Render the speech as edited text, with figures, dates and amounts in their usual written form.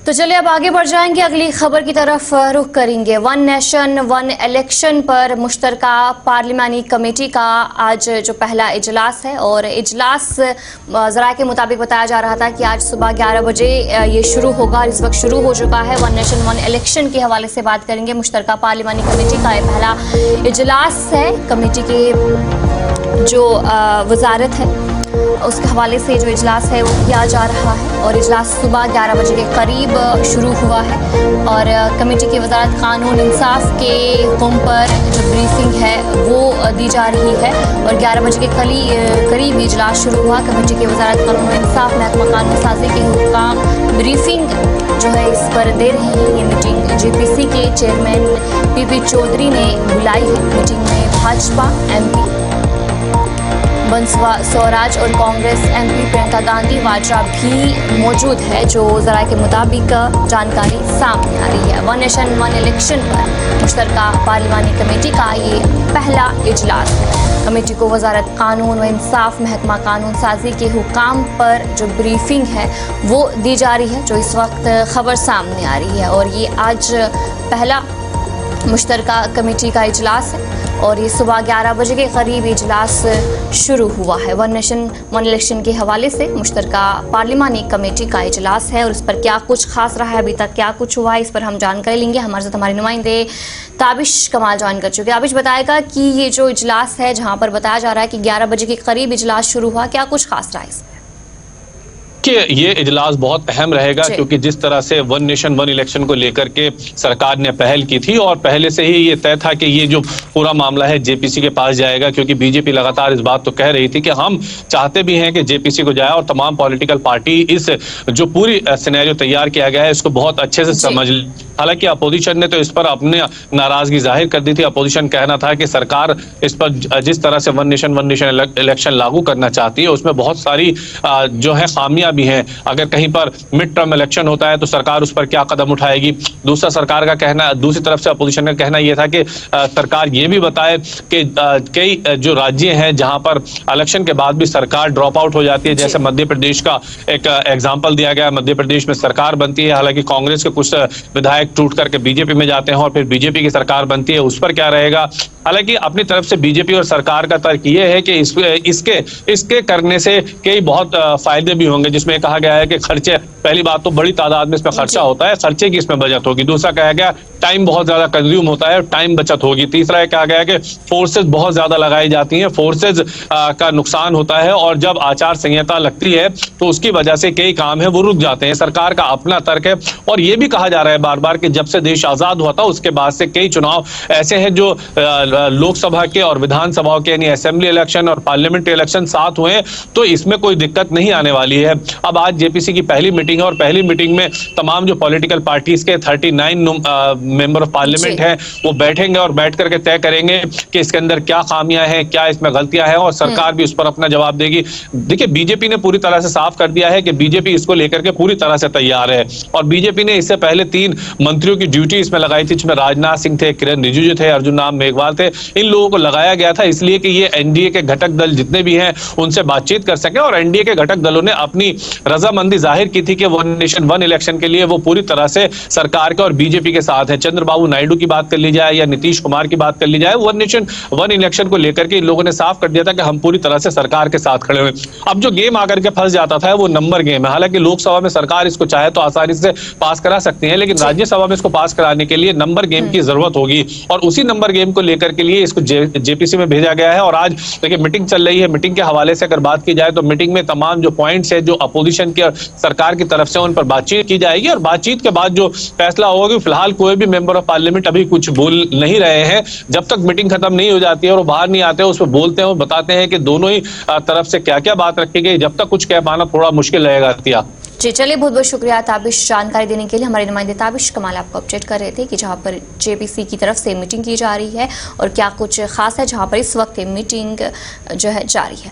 तो चलिए अब आगे बढ़ जाएंगे, अगली खबर की तरफ रुख करेंगे। वन नेशन वन इलेक्शन पर मुश्तरका पार्लिमानी कमेटी का आज जो पहला इजलास है, और इजलास ज़राए के मुताबिक बताया जा रहा था कि आज सुबह 11 बजे ये शुरू होगा। इस वक्त शुरू हो चुका है। वन नेशन वन इलेक्शन के हवाले से बात करेंगे। मुश्तरका पार्लिमानी कमेटी का ये पहला इजलास है। कमेटी के जो वजारत है उसके हवाले से जो इजलास है वो किया जा रहा है, और इजलास सुबह 11 बजे के करीब शुरू हुआ है। और कमेटी की वजारत कानून इंसाफ के हुक्म पर जो ब्रीफिंग है वो दी जा रही है, और 11 बजे के करीब इजलास शुरू हुआ। कमेटी की वजारत कानून इंसाफ महकमा कानून साजी के हुक्म ब्रीफिंग जो है इस पर दे रही है। ये मीटिंग जेपीसी के चेयरमैन पीपी चौधरी ने बुलाई है। मीटिंग में भाजपा एमपी बंसवा स्वराज और कांग्रेस एमपी प्रियंका गांधी वाड्रा भी मौजूद है। जो ज़राए के मुताबिक जानकारी सामने आ रही है। वन नेशन वन इलेक्शन पर मुश्तरका पार्लिमानी कमेटी का ये पहला इजलास है। कमेटी को वजारत कानून व इंसाफ महकमा कानून साजी के हुकाम पर जो ब्रीफिंग है वो दी जा रही है, जो इस वक्त खबर सामने आ रही है। और ये आज पहला मुश्तरका कमेटी का इजलास है, और ये सुबह 11 बजे के करीब इजलास शुरू हुआ है। वन नेशन वन इलेक्शन के हवाले से मुश्तरका पार्लिमानी कमेटी का इजलास है, और इस पर क्या कुछ खास रहा है, अभी तक क्या कुछ हुआ है, इस पर हम जानकारी लेंगे। हमारे साथ हमारे नुमाइंदे ताबिश कमाल ज्वाइन कर चुके हैं। ताबिश बताएगा कि ये जो इजलास है, जहाँ पर बताया जा रहा है कि 11 बजे के करीब इजलास शुरू हुआ, क्या कुछ खास रहा है इसमें? कि ये इजलास बहुत अहम रहेगा, क्योंकि जिस तरह से वन नेशन वन इलेक्शन को लेकर के सरकार ने पहल की थी, और पहले से ही ये तय था कि ये जो पूरा मामला है जेपीसी के पास जाएगा, क्योंकि बीजेपी लगातार इस बात तो कह रही थी कि हम चाहते भी हैं कि जेपीसी को जाए, और तमाम पॉलिटिकल पार्टी इस जो पूरी सिनेरियो तैयार किया गया है इसको बहुत अच्छे से समझ। हालांकि अपोजिशन ने तो इस पर अपने नाराजगी जाहिर कर दी थी। अपोजिशन कहना था कि सरकार इस पर जिस तरह से वन नेशन इलेक्शन लागू करना चाहती है उसमें बहुत सारी जो है खामियां भी हैं। अगर कहीं पर मिड टर्म इलेक्शन होता है तो सरकार उस पर क्या कदम उठाएगी। दूसरा सरकार का कहना, दूसरी तरफ से अपोजिशन का कहना यह था कि सरकार ये भी बताए कि कई जो राज्य हैं जहां पर इलेक्शन के बाद भी सरकार ड्रॉप आउट हो जाती है, जैसे मध्य प्रदेश का एक एग्जाम्पल दिया गया। मध्य प्रदेश में सरकार बनती है, हालांकि कांग्रेस के कुछ विधायक टूट करके बीजेपी में जाते हैं और फिर बीजेपी की सरकार बनती है, उस पर क्या रहेगा। हालांकि अपनी तरफ से बीजेपी और सरकार का तर्क यह है कि इसके करने से कई बहुत फायदे भी होंगे, जिसमें कहा गया है कि खर्चे, पहली बात तो बड़ी तादाद में इसमें खर्चा होता है, खर्चे की इसमें बचत होगी। दूसरा कहा गया टाइम बहुत ज्यादा कंज्यूम होता है, टाइम बचत होगी। तीसरा कहा गया कि फोर्सेज बहुत ज्यादा लगाई जाती हैं, फोर्सेज का नुकसान होता है, और जब आचार संहिता लगती है तो उसकी वजह से कई काम है वो रुक जाते हैं। सरकार का अपना तर्क है। और ये भी कहा जा रहा है बार बार कि जब से देश आजाद हुआ था उसके बाद से कई चुनाव ऐसे हैं जो लोकसभा के और विधानसभाओं के, यानी असेंबली इलेक्शन और पार्लियामेंट्री इलेक्शन साथ हुए, तो इसमें कोई दिक्कत नहीं आने वाली है। अब आज जेपीसी की पहली मीटिंग है, और पहली मीटिंग में तमाम जो पॉलिटिकल पार्टीज के 39 मेंबर ऑफ पार्लियामेंट हैं वो बैठेंगे और बैठ करके तय करेंगे कि इसके अंदर क्या खामियां हैं, क्या इसमें गलतियां हैं, और सरकार भी उस पर अपना जवाब देगी। देखिए, बीजेपी ने पूरी तरह से साफ कर दिया है कि बीजेपी इसको लेकर के पूरी तरह से तैयार है, और बीजेपी ने इससे पहले 3 मंत्रियों की ड्यूटी इसमें लगाई थी, जिसमें राजनाथ सिंह थे, किरण रिजिजू थे, अर्जुन राम मेघवाल थे। इन लोगों को लगाया गया था इसलिए कि ये एनडीए के घटक दल जितने भी हैं उनसे बातचीत कर सके, और एनडीए के घटक दलों ने अपनी रजामंदी जाहिर की थी कि वन नेशन वन इलेक्शन के लिए वो पूरी तरह से सरकार के और बीजेपी के साथ है। चंद्रबाबू नायडू की बात कर ली जाए या नीतीश कुमार की बात कर ली जाए, वन नेशन वन इलेक्शन को लेकर के इन लोगों ने साफ कर दिया था कि हम पूरी तरह से सरकार के साथ खड़े हुए। अब जो गेम आकर के फंस जाता था वो नंबर गेम है। हालांकि लोकसभा में सरकार इसको चाहे तो आसानी से पास करा सकती है, लेकिन राज्यसभा में इसको पास कराने के लिए नंबर गेम की जरूरत होगी, और उसी नंबर गेम को लेकर के लिए इसको जेपीसी में भेजा गया है। और आज देखिए मीटिंग चल रही है। मीटिंग के हवाले से अगर बात की जाए तो मीटिंग में तमाम जो पॉइंट्स है जो अपोजिशन की और सरकार की तरफ से उन पर बातचीत की जाएगी, और बातचीत के बाद जो फैसला होगा कि फिलहाल कोई भी मेंबर ऑफ पार्लियामेंट अभी कुछ बोल नहीं रहे हैं। जब तक मीटिंग खत्म नहीं हो जाती है और वो बाहर नहीं आते हैं, उस पर बोलते हैं और बताते हैं कि दोनों ही तरफ से क्या क्या बात रखी गई। जब तक कुछ कह पाना थोड़ा मुश्किल रहेगा। जी चलिए, बहुत बहुत शुक्रिया ताबिश जानकारी देने के लिए। हमारे नुमाइंदे ताबिश कमाल आपको अपडेट कर रहे थे कि जहां पर जेपीसी की तरफ से मीटिंग की जा रही है और क्या कुछ खास है जहां पर इस वक्त मीटिंग जो है जारी है।